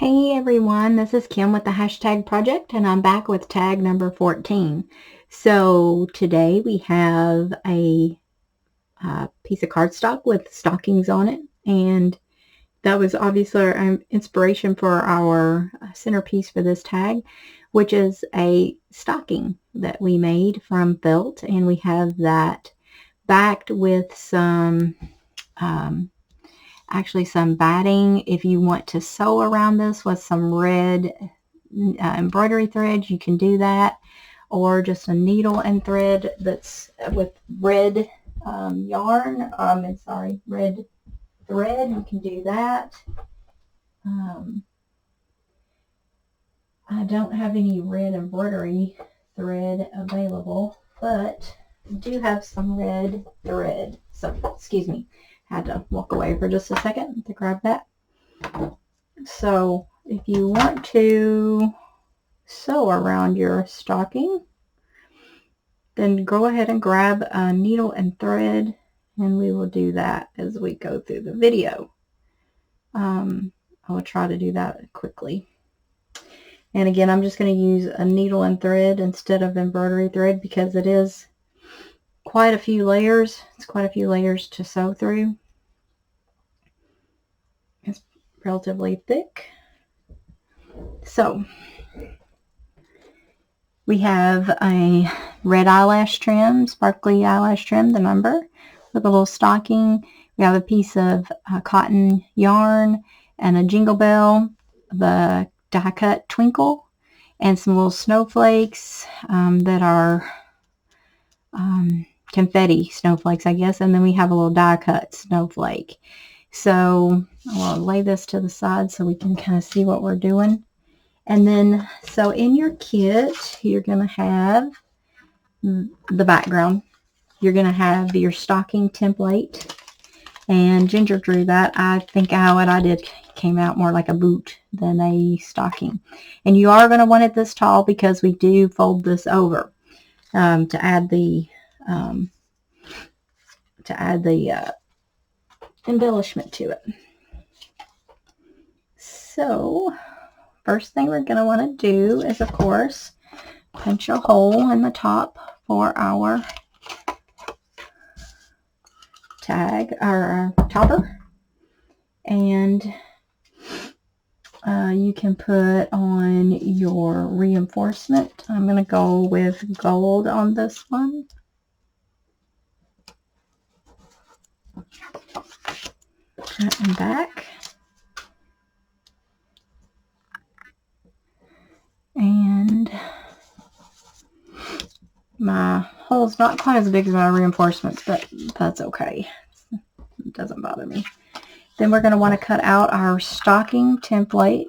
Hey everyone, this is Kim with the Hashtag Project, and I'm back with tag number 14. So today we have a piece of cardstock with stockings on it, and that was obviously our inspiration for our centerpiece for this tag, which is a stocking that we made from felt, and we have that backed with some actually some batting. If you want to sew around this with some red embroidery thread, you can do that, or just a needle and thread that's with red yarn, red thread, you can do that. I don't have any red embroidery thread available, but I do have some red thread. So, excuse me, had to walk away for just a second to grab that. So, if you want to sew around your stocking, then go ahead and grab a needle and thread, and we will do that as we go through the video. I will try to do that quickly. And again, I'm just going to use a needle and thread instead of embroidery thread because it is quite a few layers. It's quite a few layers to sew through. It's relatively thick. So we have a red eyelash trim, sparkly eyelash trim, the number, with a little stocking. We have a piece of cotton yarn and a jingle bell, the die cut twinkle, and some little snowflakes that are confetti snowflakes, I guess. And then we have a little die cut snowflake. So I'll lay this to the side so we can kind of see what we're doing. And then, so in your kit, you're going to have the background. You're going to have your stocking template. And Ginger drew that. I think what I did came out more like a boot than a stocking. And you are going to want it this tall because we do fold this over to add the embellishment to it. So first thing we're going to want to do is, of course, punch a hole in the top for our tag, our topper. And you can put on your reinforcement. I'm going to go with gold on this one. Front and back. And my hole's not quite as big as my reinforcements, but that's okay. It doesn't bother me. Then we're going to want to cut out our stocking template.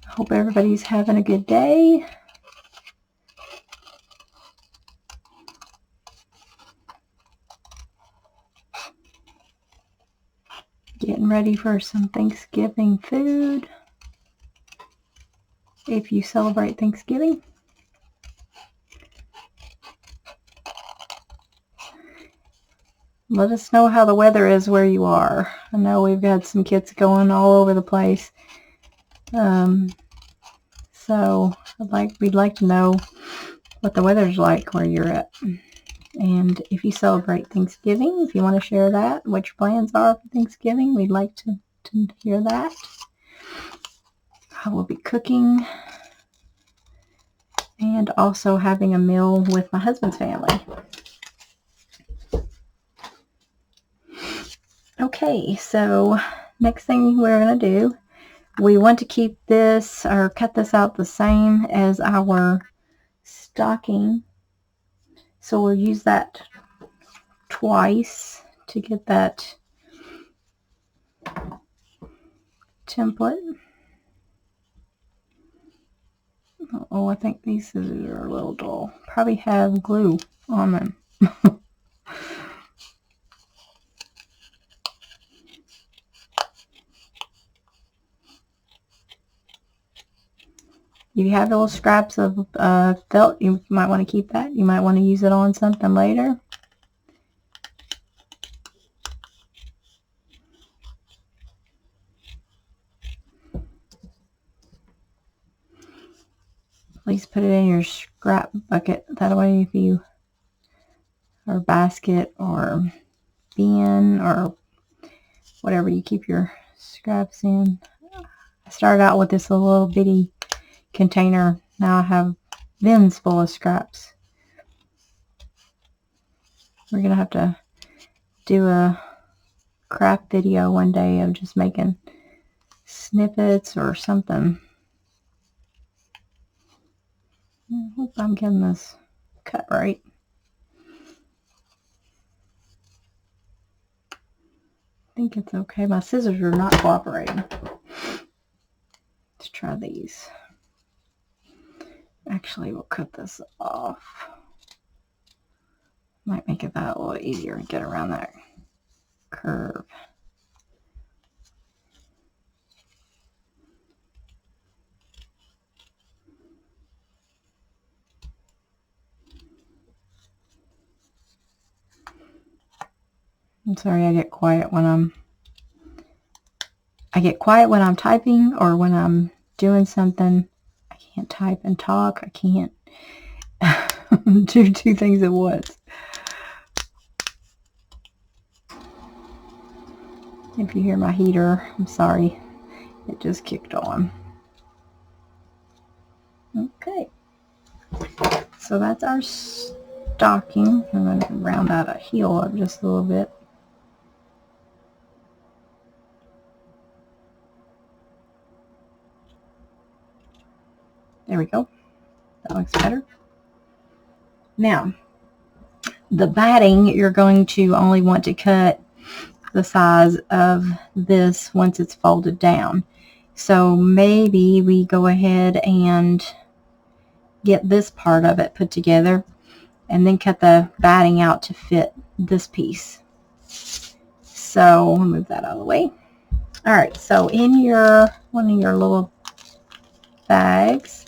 Hope everybody's having a good day. Getting ready for some Thanksgiving food, if you celebrate Thanksgiving. Let us know how the weather is where you are. I know we've got some kids going all over the place. So we'd like to know what the weather's like where you're at. And if you celebrate Thanksgiving, if you want to share that, what your plans are for Thanksgiving, we'd like to hear that. I will be cooking and also having a meal with my husband's family. Okay, so next thing we're going to do, we want to keep this or cut this out the same as our stocking. So we'll use that twice to get that template. Oh, I think these scissors are a little dull. Probably have glue on them. You have little scraps of felt. You might want to keep that. You might want to use it on something later. Please put it in your scrap bucket. That way if you, or basket or bin or whatever you keep your scraps in. I started out with this little bitty container. Now I have bins full of scraps. We're going to have to do a craft video one day of just making snippets or something. I hope I'm getting this cut right. I think it's okay. My scissors are not cooperating. Let's try these. Actually, we'll cut this off. Might make it that a little easier to get around that curve. I'm sorry, I get quiet when I'm typing or when I'm doing something. I can't type and talk. I can't do two things at once. If you hear my heater, I'm sorry. It just kicked on. Okay. So that's our stocking. I'm going to round out a heel up just a little bit. There we go. That looks better. Now, the batting, you're going to only want to cut the size of this once it's folded down. So maybe we go ahead and get this part of it put together and then cut the batting out to fit this piece. So we'll move that out of the way. All right, so in one of your little bags,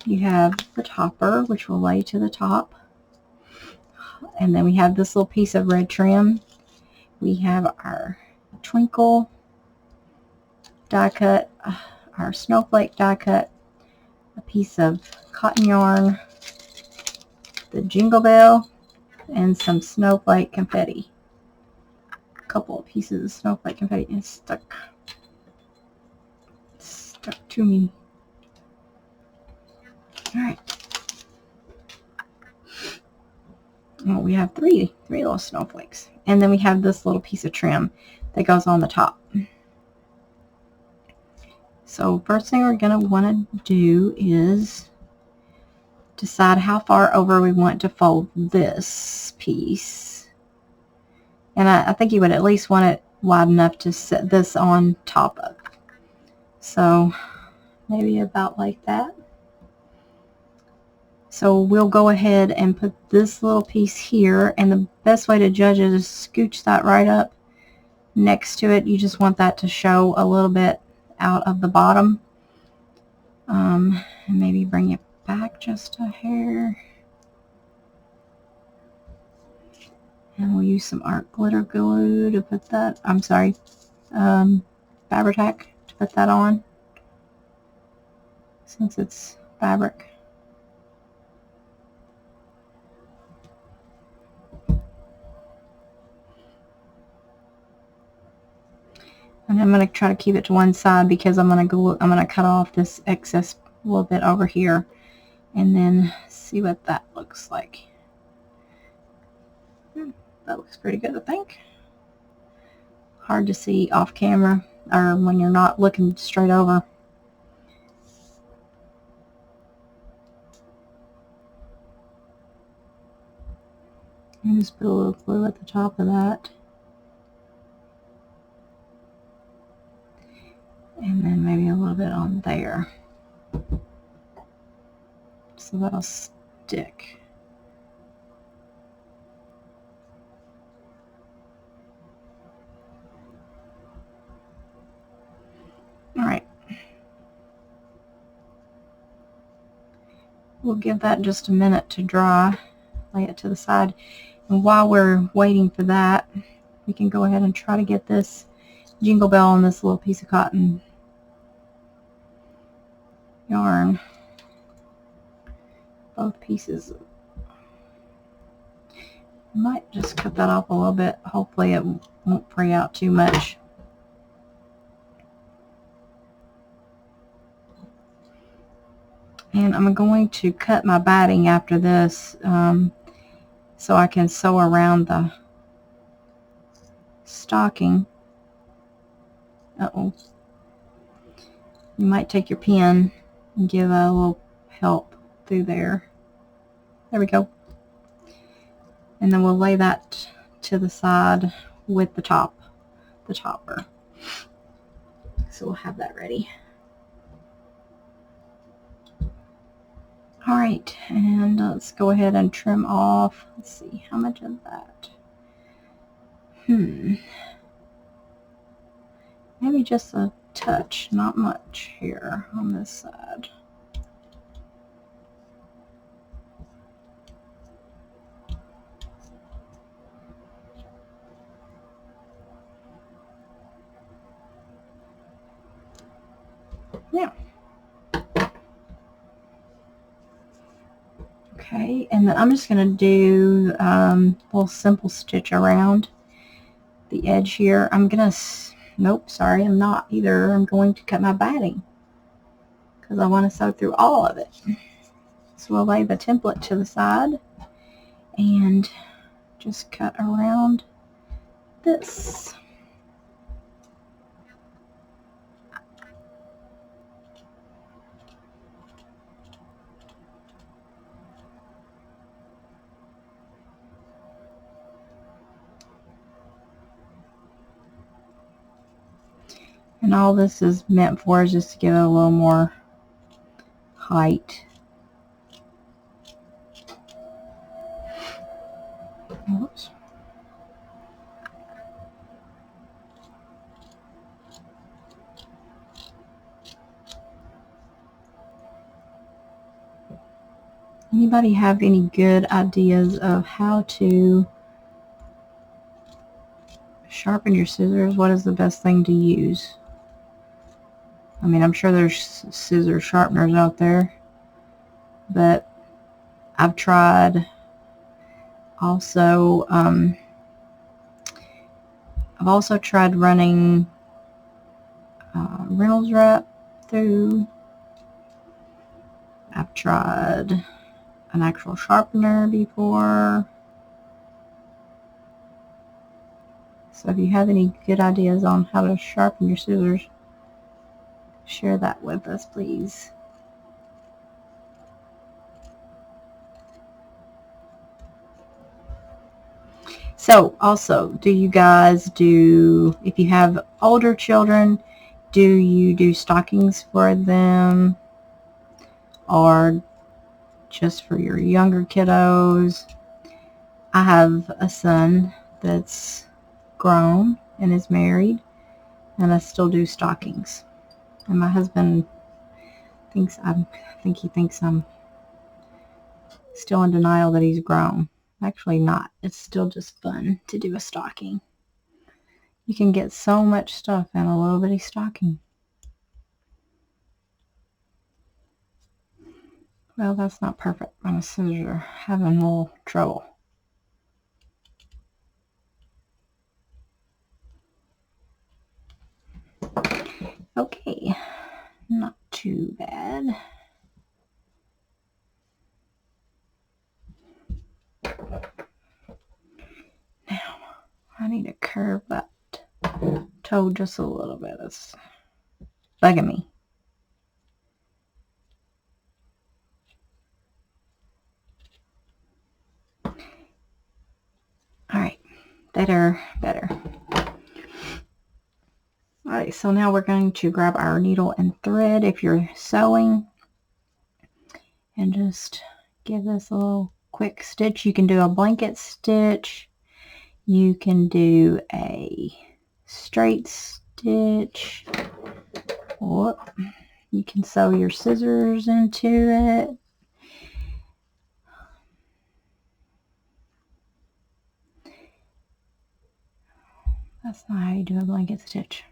you have the topper, which will lay to the top. And then we have this little piece of red trim. We have our twinkle die cut, our snowflake die cut, a piece of cotton yarn, the jingle bell, and some snowflake confetti. A couple of pieces of snowflake confetti is stuck to me. All right. Well, we have three little snowflakes, and then we have this little piece of trim that goes on the top. So first thing we're going to want to do is decide how far over we want to fold this piece. And I think you would at least want it wide enough to set this on top of. So maybe about like that. So we'll go ahead and put this little piece here, and the best way to judge it is scooch that right up next to it. You just want that to show a little bit out of the bottom. And maybe bring it back just a hair. And we'll use some art glitter glue to put that, Fabri-Tac to put that on, since it's fabric. And I'm going to try to keep it to one side because I'm going to cut off this excess a little bit over here and then see what that looks like. That looks pretty good, I think. Hard to see off camera or when you're not looking straight over. And just put a little glue at the top of that. And then maybe a little bit on there. So that'll stick. All right. we'll give that just a minute to dry. Lay it to the side. And while we're waiting for that, we can go ahead and try to get this Jingle Bell on this little piece of cotton yarn. Both pieces. Might just cut that off a little bit. Hopefully it won't fray out too much. And I'm going to cut my batting after this so I can sew around the stocking. Uh-oh. You might take your pin and give a little help through there. There we go. And then we'll lay that to the side with the topper. So we'll have that ready. Alright, and let's go ahead and trim off. Let's see, how much of that? Maybe just a touch, not much here on this side. Yeah. Okay, and then I'm just going to do a little simple stitch around the edge here. I'm going to, nope, sorry, I'm not either. I'm going to cut my batting because I want to sew through all of it. So we'll lay the template to the side and just cut around this. And all this is meant for is just to give it a little more height. Oops. Anybody have any good ideas of how to sharpen your scissors? What is the best thing to use? I mean, I'm sure there's scissor sharpeners out there, but I've tried also, I've also tried running Reynolds wrap through. I've tried an actual sharpener before. So if you have any good ideas on how to sharpen your scissors, share that with us, please. So also, do you guys do, if you have older children, do you do stockings for them, or just for your younger kiddos? I have a son that's grown and is married, and I still do stockings. And my husband thinks I think he thinks I'm still in denial that he's grown. Actually not. It's still just fun to do a stocking. You can get so much stuff in a little bitty stocking. Well, that's not perfect. My scissors are having a little trouble. Okay, not too bad. Now, I need to curve that toe just a little bit. It's bugging me. Alright, better. Alright, so now we're going to grab our needle and thread if you're sewing, and just give this a little quick stitch. You can do a blanket stitch. You can do a straight stitch. Whoop. You can sew your scissors into it. That's not how you do a blanket stitch.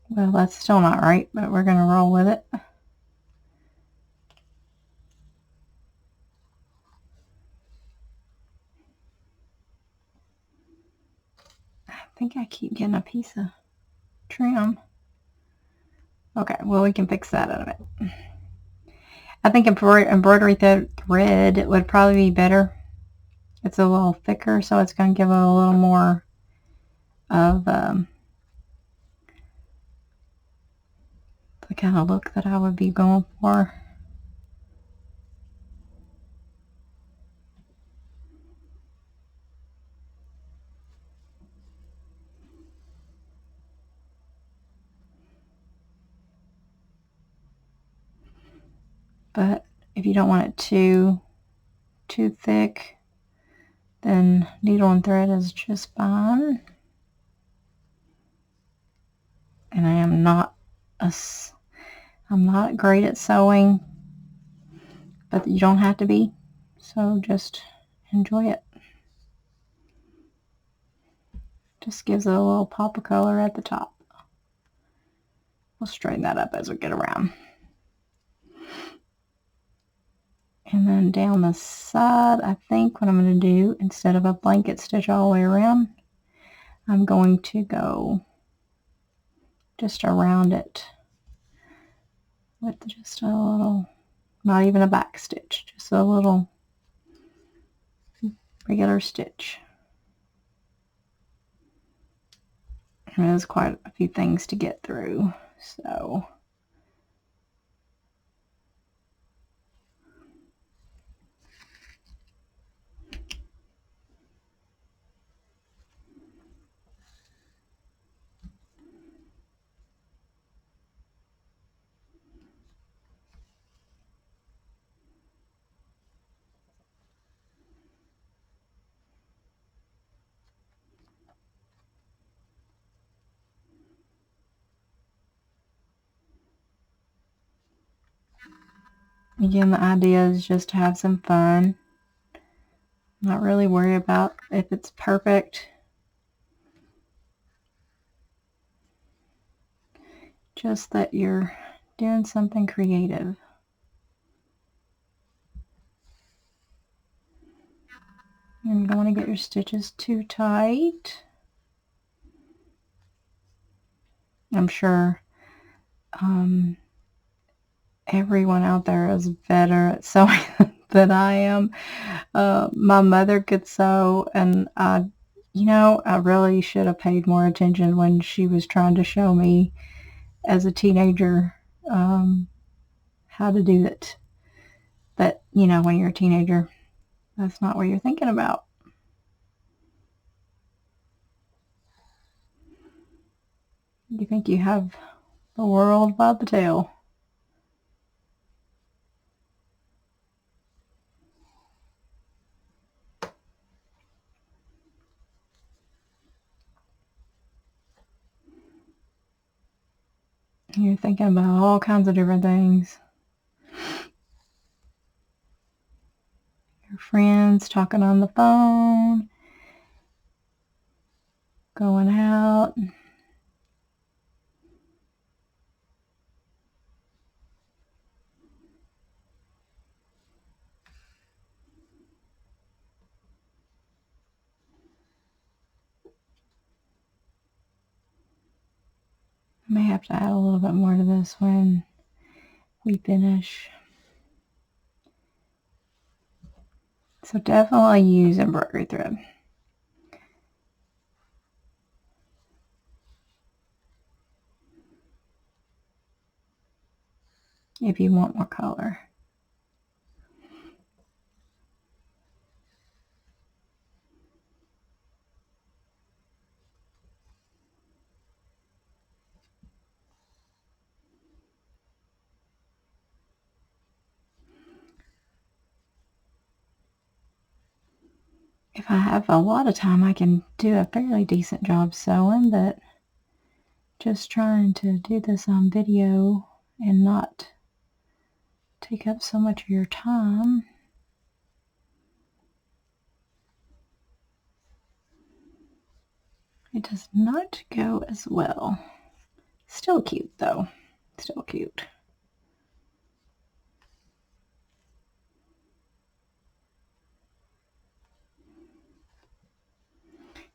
Well, that's still not right, but we're going to roll with it. I think I keep getting a piece of trim. Okay, well, we can fix that out of it. I think embroidery thread would probably be better. It's a little thicker, so it's going to give it a little more of the kind of look that I would be going for. But if you don't want it too thick, then needle and thread is just fine. And I'm not great at sewing, but you don't have to be. So just enjoy it. Just gives it a little pop of color at the top. We'll straighten that up as we get around. And then down the side, I think what I'm going to do, instead of a blanket stitch all the way around, I'm going to go just around it with just a little, not even a back stitch, just a little regular stitch. And there's quite a few things to get through, so again, the idea is just to have some fun. Not really worry about if it's perfect. Just that you're doing something creative. And you don't want to get your stitches too tight. I'm sure everyone out there is better at sewing than I am. My mother could sew, and I really should have paid more attention when she was trying to show me as a teenager how to do it. But, when you're a teenager, that's not what you're thinking about. You think you have the world by the tail. You're thinking about all kinds of different things. Your friends talking on the phone, going out. I may have to add a little bit more to this when we finish. So definitely use embroidery thread. If you want more color. If I have a lot of time, I can do a fairly decent job sewing, but just trying to do this on video and not take up so much of your time. It does not go as well. Still cute though. Still cute.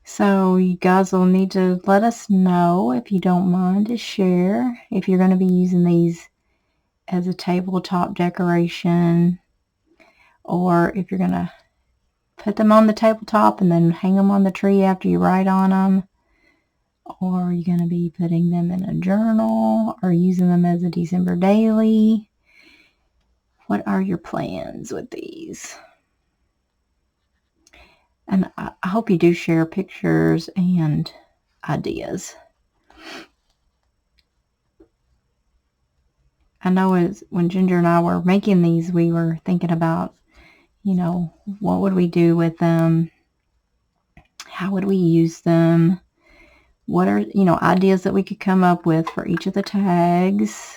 So you guys will need to let us know if you don't mind to share if you're going to be using these as a tabletop decoration, or if you're going to put them on the tabletop and then hang them on the tree after you write on them, or are you going to be putting them in a journal or using them as a December daily? What are your plans with these? And I hope you do share pictures and ideas. I know when Ginger and I were making these, we were thinking about, you know, what would we do with them? How would we use them? What are, you know, ideas that we could come up with for each of the tags?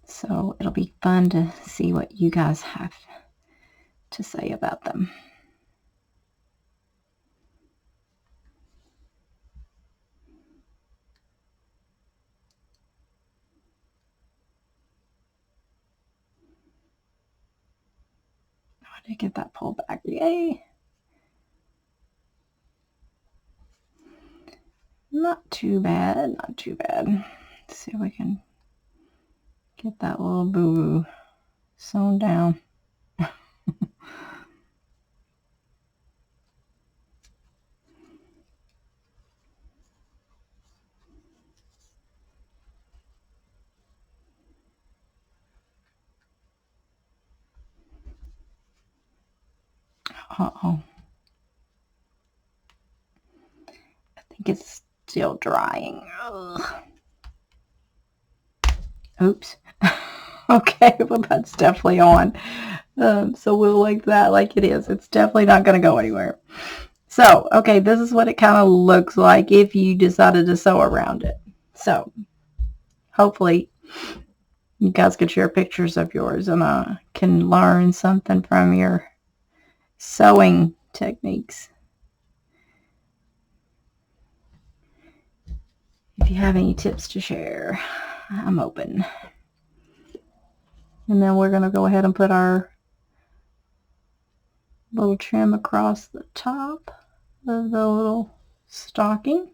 So it'll be fun to see what you guys have to say about them. I did get that pulled back. Yay! Not too bad. Not too bad. Let's see if we can get that little boo-boo sewn down. Uh-oh. I think it's still drying. Ugh. Oops. Okay, well that's definitely on. So we'll like that like it is. It's definitely not going to go anywhere. So, okay, this is what it kind of looks like if you decided to sew around it. So, hopefully you guys could share pictures of yours and can learn something from your sewing techniques. If you have any tips to share, I'm open. And then we're going to go ahead and put our little trim across the top of the little stocking.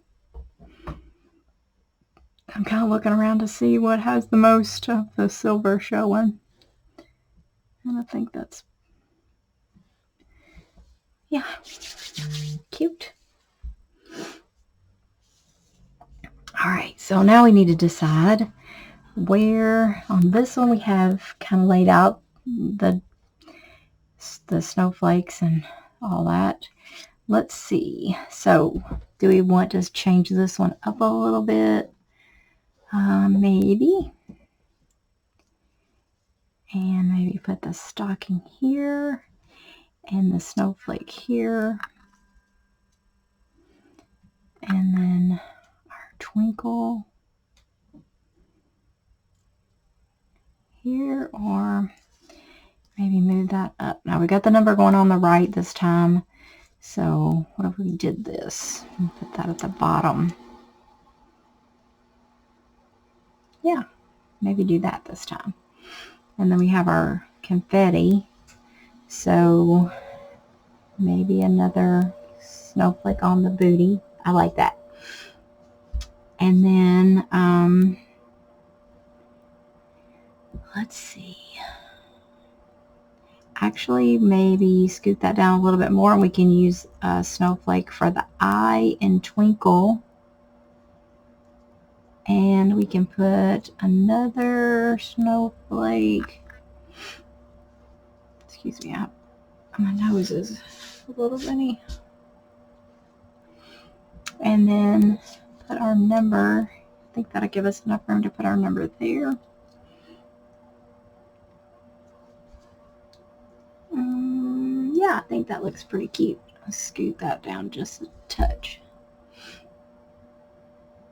I'm kind of looking around to see what has the most of the silver showing. And I think that's, yeah, cute. All right, so now we need to decide where, on this one we have kind of laid out the snowflakes and all that. Let's see. So do we want to change this one up a little bit? Maybe. And maybe put the stocking here and the snowflake here. And then our twinkle here, or maybe move that up. Now we got the number going on the right this time. So what if we did this and put that at the bottom? Yeah, maybe do that this time. And then we have our confetti. So maybe another snowflake on the booty. I like that. And then, let's see. Actually, maybe scoot that down a little bit more and we can use a snowflake for the eye and twinkle. And we can put another snowflake. Excuse me, my nose is a little runny. And then put our number. I think that'll give us enough room to put our number there. Yeah, I think that looks pretty cute. Let's scoot that down just a touch.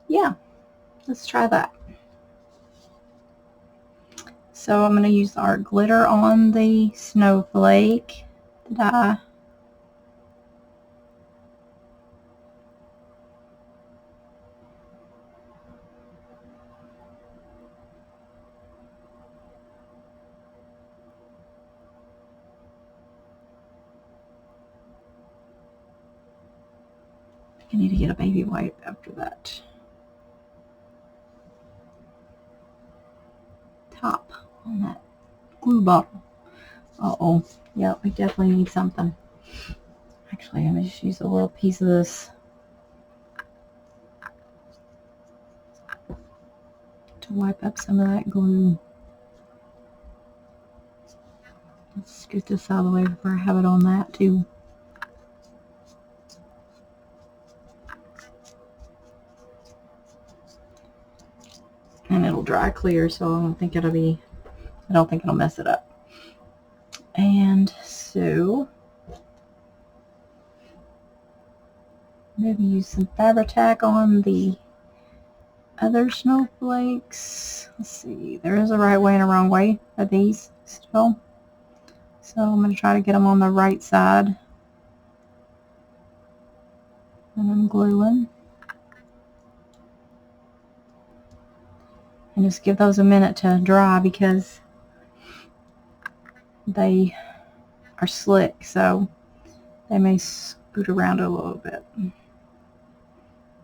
Yeah, let's try that. So I'm going to use our glitter on the snowflake. I need to get a baby wipe after that. Top on that glue bottle. Uh-oh. Yeah, we definitely need something. Actually, I'm going to just use a little piece of this to wipe up some of that glue. Let's scoot this out of the way before I have it on that too. And it'll dry clear, so I don't think it'll mess it up. And so maybe use some Fabri-Tac on the other snowflakes. Let's see, there is a right way and a wrong way of these still. So I'm going to try to get them on the right side. And I'm gluing. And just give those a minute to dry because they are slick, so they may scoot around a little bit.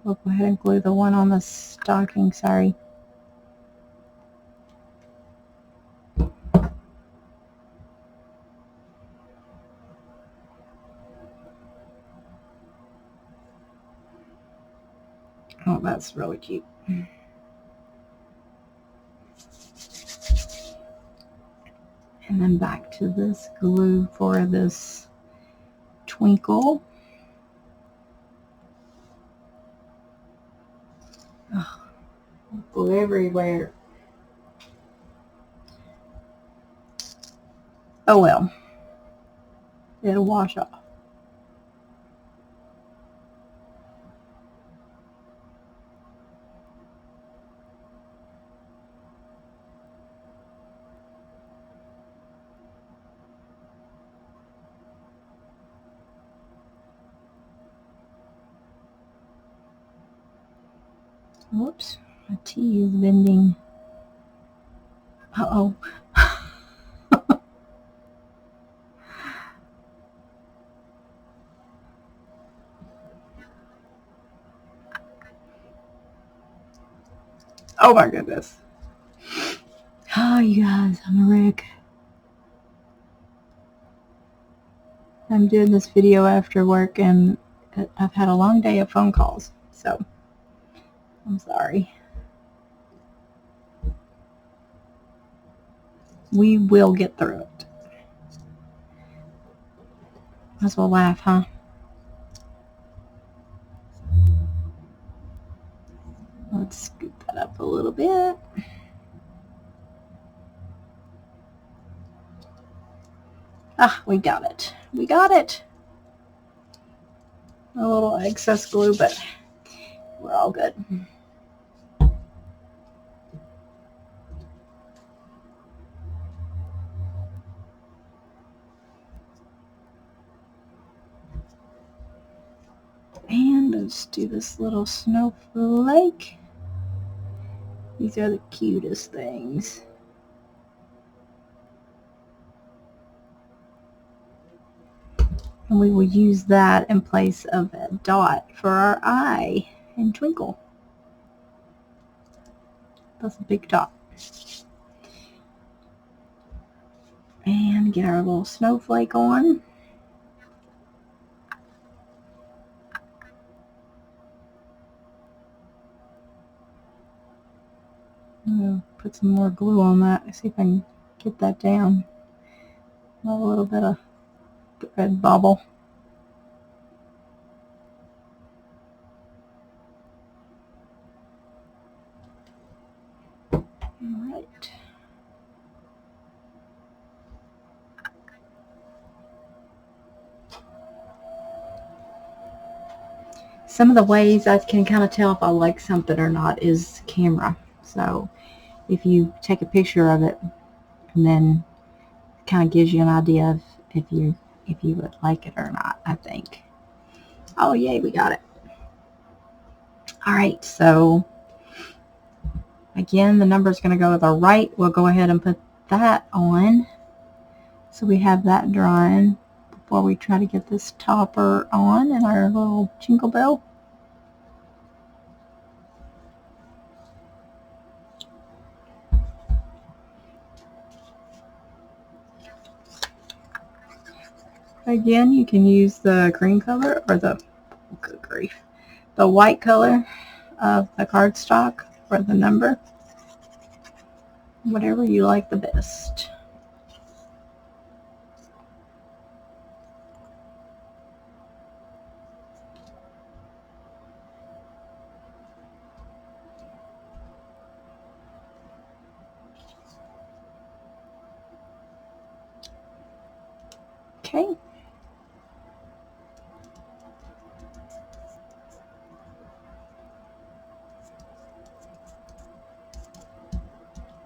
We'll go ahead and glue the one on the stocking, sorry. Oh, that's really cute. And then back to this glue for this twinkle. Oh, glue everywhere. Oh well, it'll wash off. Whoops, my tea is bending. Uh-oh. Oh my goodness. Oh, you guys, I'm a wreck. I'm doing this video after work and I've had a long day of phone calls, so I'm sorry. We will get through it. Might as well laugh, huh? Let's scoot that up a little bit. Ah, we got it. We got it. A little excess glue, but we're all good. And let's do this little snowflake. These are the cutest things. And we will use that in place of a dot for our eye and twinkle. That's a big dot. And get our little snowflake on. I'm going to put some more glue on that. See if I can get that down. A little bit of thread bobble. Alright. some of the ways I can kind of tell if I like something or not is camera. So if you take a picture of it, and then kind of gives you an idea of if you would like it or not, I think. Oh, yay, we got it. All right, so again, the number is going to go to the right. We'll go ahead and put that on. So we have that drying before we try to get this topper on and our little jingle bell. Again, you can use the green color or the, good grief, the white color of the cardstock for the number. Whatever you like the best. Okay.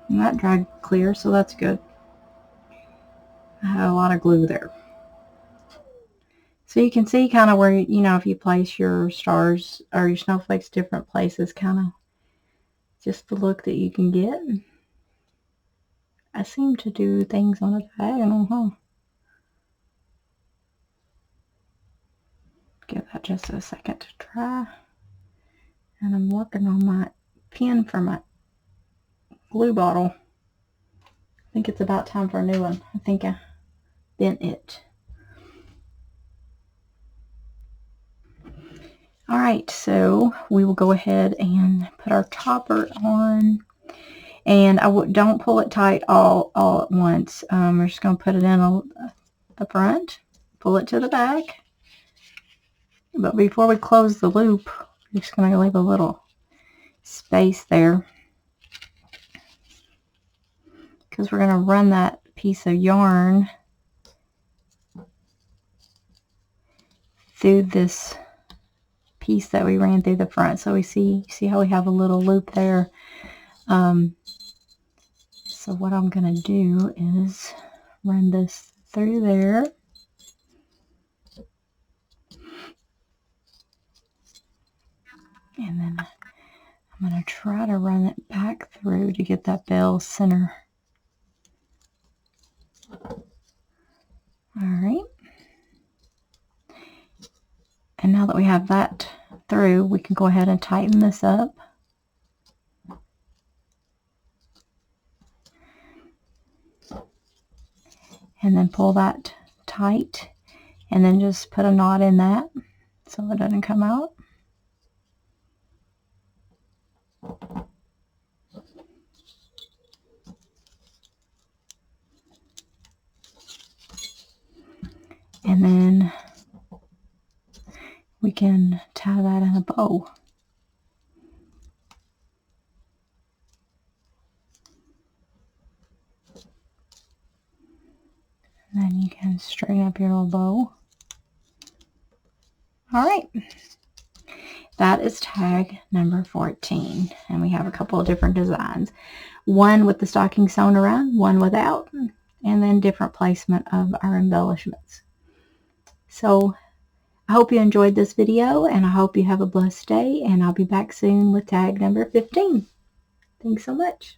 And that dried clear, so that's good. I had a lot of glue there. So you can see kind of where, you know, if you place your stars or your snowflakes different places, kind of just the look that you can get. I seem to do things on a diagonal, huh? Give that just a second to dry. And I'm working on my pen for my glue bottle. I think it's about time for a new one. I think I bent it. All right, so we will go ahead and put our topper on. And don't pull it tight all at once. We're just going to put it in the front, pull it to the back. But before we close the loop, we're just going to leave a little space there, because we're going to run that piece of yarn through this piece that we ran through the front. So we see how we have a little loop there. So what I'm going to do is run this through there. And then I'm going to try to run it back through to get that bell center. All right. And now that we have that through, we can go ahead and tighten this up. And then pull that tight, and then just put a knot in that so it doesn't come out. And then we can tie that in a bow. And then you can straighten up your little bow. All right. That is tag number 14. And we have a couple of different designs. One with the stocking sewn around, one without, and then different placement of our embellishments. So I hope you enjoyed this video, and I hope you have a blessed day, and I'll be back soon with tag number 15. Thanks so much.